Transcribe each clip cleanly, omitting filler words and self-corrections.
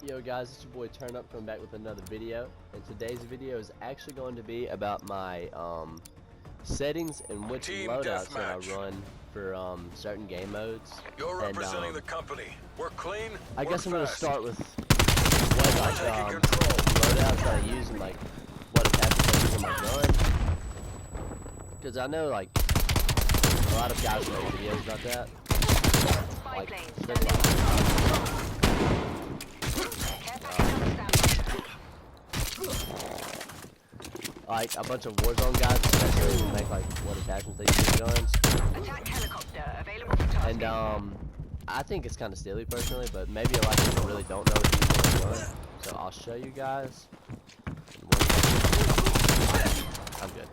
Yo guys, it's your boy Turn Up coming back with another video, and today's video is actually going to be about my settings and which Team loadouts that I deathmatch. run for certain game modes. You're And, representing the company. We're clean. I guess I'm going to to start with what taking control. loadouts that I use and like what attachments I use on my gun, because I know like a lot of guys make videos about that. Like, like a bunch of Warzone guys, especially make like what attachments they use with guns. Attack helicopter available for tasking. And I think it's kind of silly personally, but maybe a lot of people really don't know what to use on a gun. So I'll show you guys. I'm good.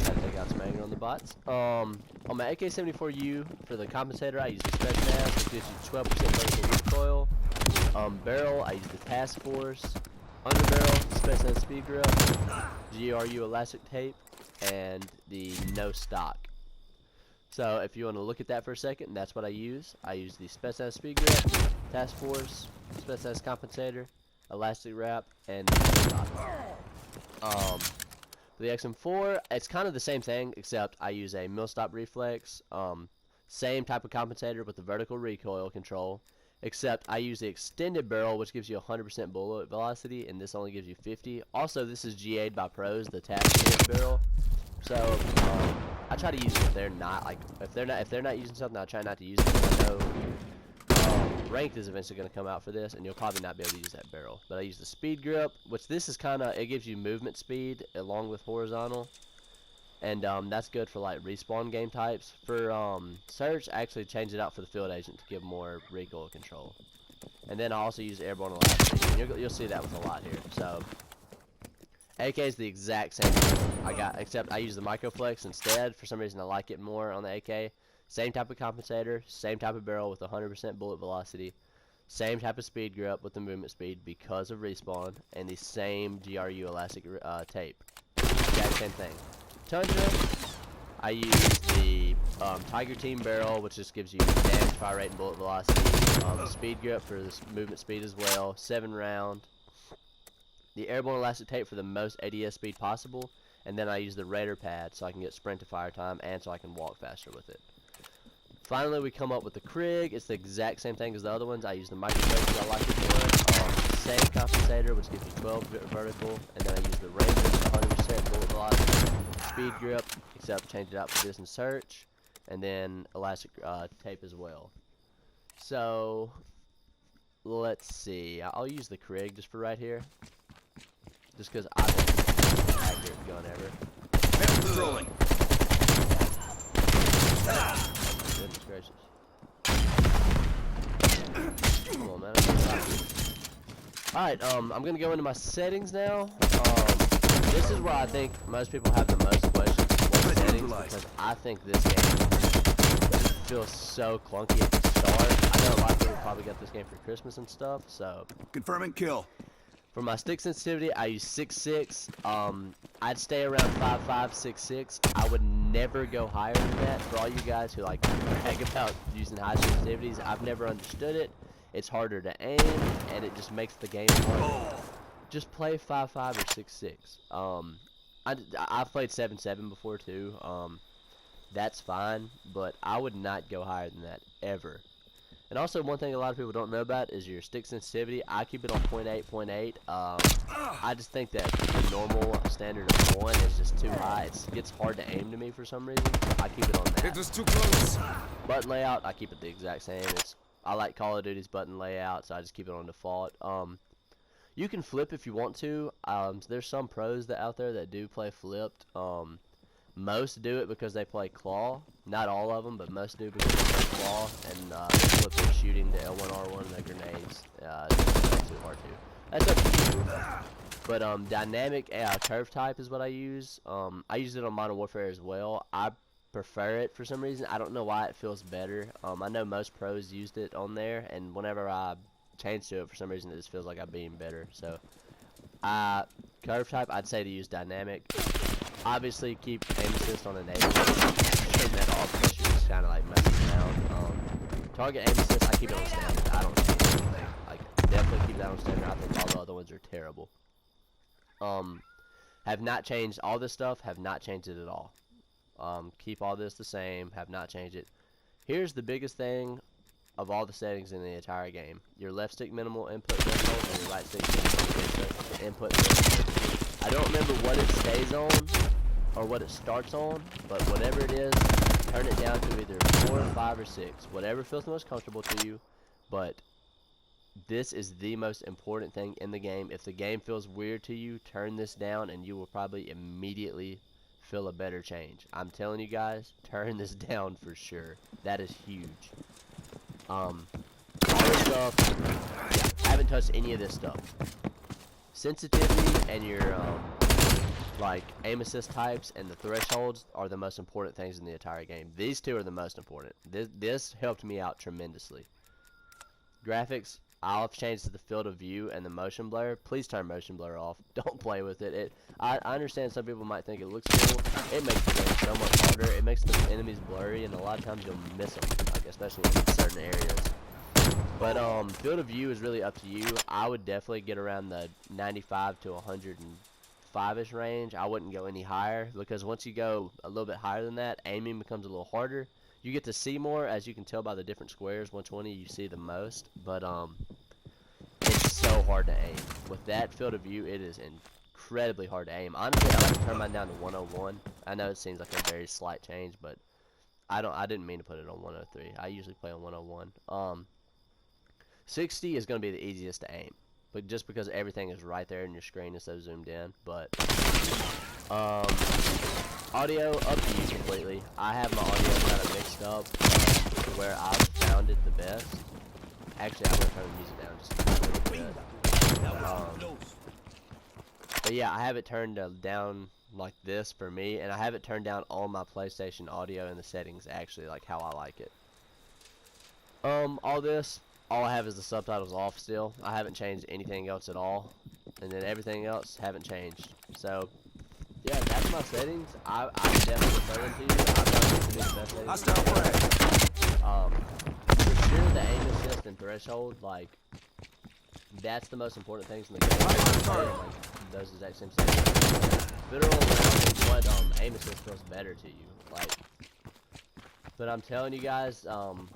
Gotta take out some anger on the bots. On my AK-74U for the compensator, I use the Stretch Mask, which gives you 12% vertical recoil. Barrel, I use the Task Force. Underbarrel, Specialized Speed Grip, GRU Elastic Tape, and the No Stock. So if you want to look at that for a second, that's what I use. I use the Specialized Speed Grip, Task Force, Specialized Compensator, Elastic Wrap, and the No Stock. For the XM4, it's kind of the same thing, except I use a Millstop Reflex, same type of compensator with the vertical recoil control. Except I use the extended barrel, which gives you 100% bullet velocity, and this only gives you 50. Also, this is GA'd by pros, the task barrel. So I try to use it if they're not if they're not using something, I try not to use it. I know ranked is eventually going to come out for this, and you'll probably not be able to use that barrel. But I use the speed grip, which this is it gives you movement speed along with horizontal. And that's good for like respawn game types. For search, I actually changed it out for the field agent to give more recoil control. And then I also use airborne elastic. You'll see that with a lot here. So AK is the exact same thing except I use the Microflex instead. For some reason I like it more on the AK. Same type of compensator, same type of barrel with 100% bullet velocity, same type of speed grip with the movement speed because of respawn, and the same GRU elastic tape. Exact same thing. Tundra, I use the Tiger Team barrel, which just gives you damage, fire rate, and bullet velocity. Speed grip for the movement speed as well, 7 round. The airborne elastic tape for the most ADS speed possible, and then I use the Raider pad so I can get sprint to fire time and so I can walk faster with it. Finally, we come up with the Krig. It's the exact same thing as the other ones. I use the Microflex because I like it for it. Same compensator, which gives you 12 vertical, and then I use the Raider for 100% bullet velocity. Speed grip, except change it out for this and search, and then elastic tape as well. So let's see, I'll use the Krig just for right here, just because I think it's the most accurate gun ever. Rolling. Goodness gracious. Come on, man. Alright, I'm gonna go into my settings now. This is where I think most people have the most questions for settings, because I think this game feels so clunky at the start. I know a lot of people probably got this game for Christmas and stuff, so. Confirming kill. For my stick sensitivity, I use 6.6. I'd stay around 5.5, 6.6. I would never go higher than that. For all you guys who like brag about using high sensitivities, I've never understood it. It's harder to aim, and it just makes the game harder. Just play 5.5 or 6.6. I've played 7.7 before too. That's fine, but I would not go higher than that ever. And also, one thing a lot of people don't know about is your stick sensitivity. I keep it on 0.8, 0.8. I just think that the normal standard of 1 is just too high. It gets hard to aim to me for some reason. I keep it on that. It was too close. Button layout, I keep it the exact same. I like Call of Duty's button layout, so I just keep it on default. You can flip if you want to. There's some pros out there that do play flipped. Most do it because they play claw. Not all of them, but most do because they play claw, and they flip their shooting to L1R1 and their grenades. It's R2. That's up to you. But dynamic curve type is what I use. I use it on Modern Warfare as well. I prefer it for some reason. I don't know why it feels better. I know most pros used it on there, and whenever I change to it, for some reason it just feels like I'm being better. So curve type, I'd say to use dynamic. Obviously keep aim assist on enable. Turn that off because you're just kind of like messing around. Target aim assist, I keep it on standard. I don't change anything. Like, definitely keep that on standard. I think all the other ones are terrible. Have not changed all this stuff. Have not changed it at all. Keep all this the same. Have not changed it. Here's the biggest thing of all the settings in the entire game. Your left stick minimal input threshold and your right stick input threshold. I don't remember what it stays on or what it starts on, but whatever it is, turn it down to either 4, 5, or 6. Whatever feels the most comfortable to you, but this is the most important thing in the game. If the game feels weird to you, turn this down and you will probably immediately feel a better change. I'm telling you guys, turn this down for sure. That is huge. All this stuff, yeah, I haven't touched any of this stuff. Sensitivity and your like aim assist types and the thresholds are the most important things in the entire game. These two are the most important. This helped me out tremendously. Graphics, I'll have changed to the field of view and the motion blur. Please turn motion blur off. Don't play with it. I understand some people might think it looks cool. It makes the game so much harder. It makes the enemies blurry, and a lot of times you'll miss them, like especially in certain areas. But field of view is really up to you. I would definitely get around the 95 to 105-ish range. I wouldn't go any higher, because once you go a little bit higher than that, aiming becomes a little harder. You get to see more, as you can tell by the different squares. 120 you see the most, but it's so hard to aim. With that field of view, it is incredibly hard to aim. Honestly, I like to turn mine down to 101. I know it seems like a very slight change, but I didn't mean to put it on 103. I usually play on 101. 60 is going to be the easiest to aim, but just because everything is right there in your screen is so zoomed in. But audio, up to you completely. I have my audio kind of mixed up where I've found it the best. Actually, I'm going to turn the music down just a little bit. But yeah, I have it turned down like this for me, and I have it turned down on my PlayStation audio in the settings, actually, like how I like it. All I have is the subtitles off still. I haven't changed anything else at all, and then everything else haven't changed. So yeah, that's my settings. I definitely prefer them to you. I'm not going to be the best settings. For sure, the aim assist and threshold, like, that's the most important things in the game. Like, those exact same settings. Fiddle around with what aim assist feels better to you. Like, but I'm telling you guys,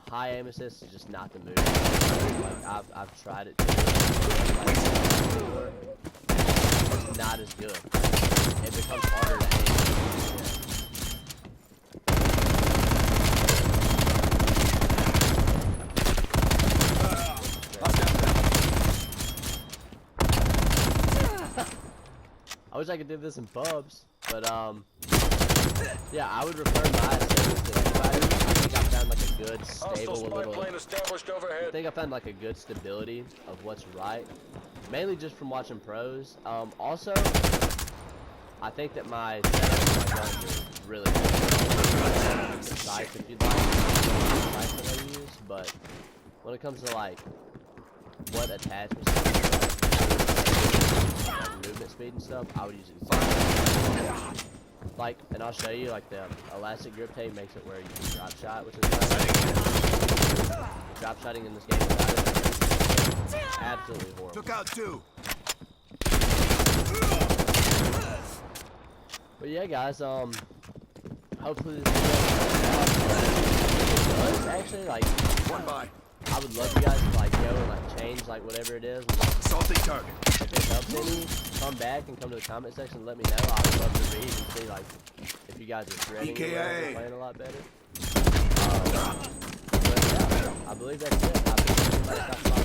high aim assist is just not the move. Like, I've tried it too. It's not as good. It becomes harder to aim. I wish I could do this in pubs, but yeah, I would refer my settings to anybody. I think I found like a good, stable little. I think I found like a good stability of what's right, mainly just from watching pros. Also, I think that my setup and my guns are really good. Precise if you'd like, precise that I use, but when it comes to like what attachments. Like movement speed and stuff, I would use it. Like, and I'll show you, like, the elastic grip tape makes it where you can drop shot, which is nice. Drop shotting in this game is absolutely horrible. Took out 2. But yeah, guys, hopefully this video does actually, like, 1 by. I would love you guys to, like, go and, like, change, like, whatever it is. Salty target. If it helps any, come back and come to the comment section and let me know. I'd love to read and see, like, if you guys are shredding or playing a lot better. But yeah, I believe that's it. I believe everybody got a lot of fun.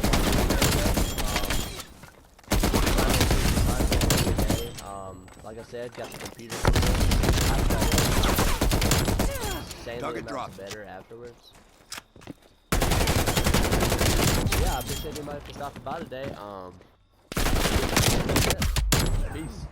Like I said, got the computer. Target drop better afterwards. Yeah, I appreciate everybody for stopping by today. Peace.